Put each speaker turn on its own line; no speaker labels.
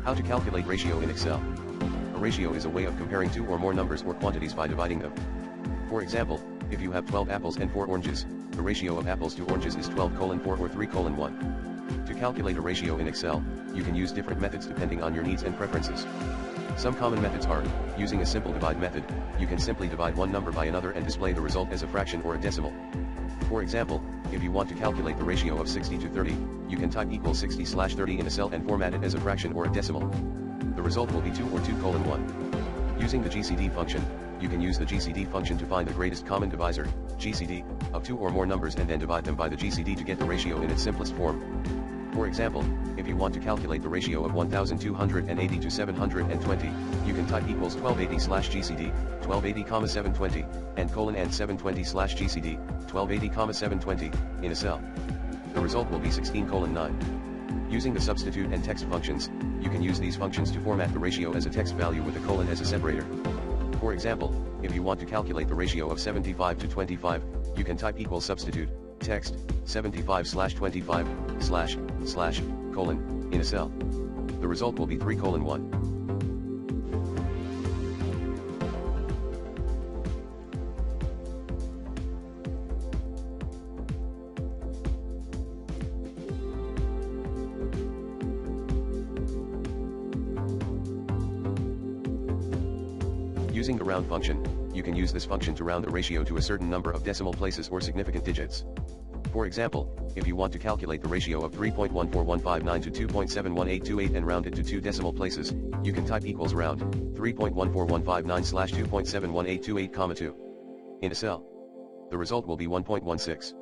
How to calculate ratio in Excel. A ratio is a way of comparing two or more numbers or quantities by dividing them. For example, if you have 12 apples and 4 oranges, the ratio of apples to oranges is 12:4 or 3:1. To calculate a ratio in Excel, you can use different methods depending on your needs and preferences. Some common methods are, using a simple divide method, you can simply divide one number by another and display the result as a fraction or a decimal. For example, if you want to calculate the ratio of 60 to 30, you can type equals 60/30 in a cell and format it as a fraction or a decimal. The result will be 2 or 2:1. Using the GCD function, you can use the GCD function to find the greatest common divisor, GCD, of two or more numbers and then divide them by the GCD to get the ratio in its simplest form. For example, if you want to calculate the ratio of 1280 to 720, you can type equals 1280/GCD, 1280,720, and colon and 720/GCD, 1280,720, in a cell. The result will be 16:9. Using the substitute and text functions, you can use these functions to format the ratio as a text value with a colon as a separator. For example, if you want to calculate the ratio of 75 to 25, you can type equals substitute, text, 75/25, colon, in a cell. The result will be 3:1. Using the round function, you can use this function to round a ratio to a certain number of decimal places or significant digits. For example, if you want to calculate the ratio of 3.14159 to 2.71828 and round it to 2 decimal places, you can type equals round, 3.14159/2.71828, 2, in a cell. The result will be 1.16.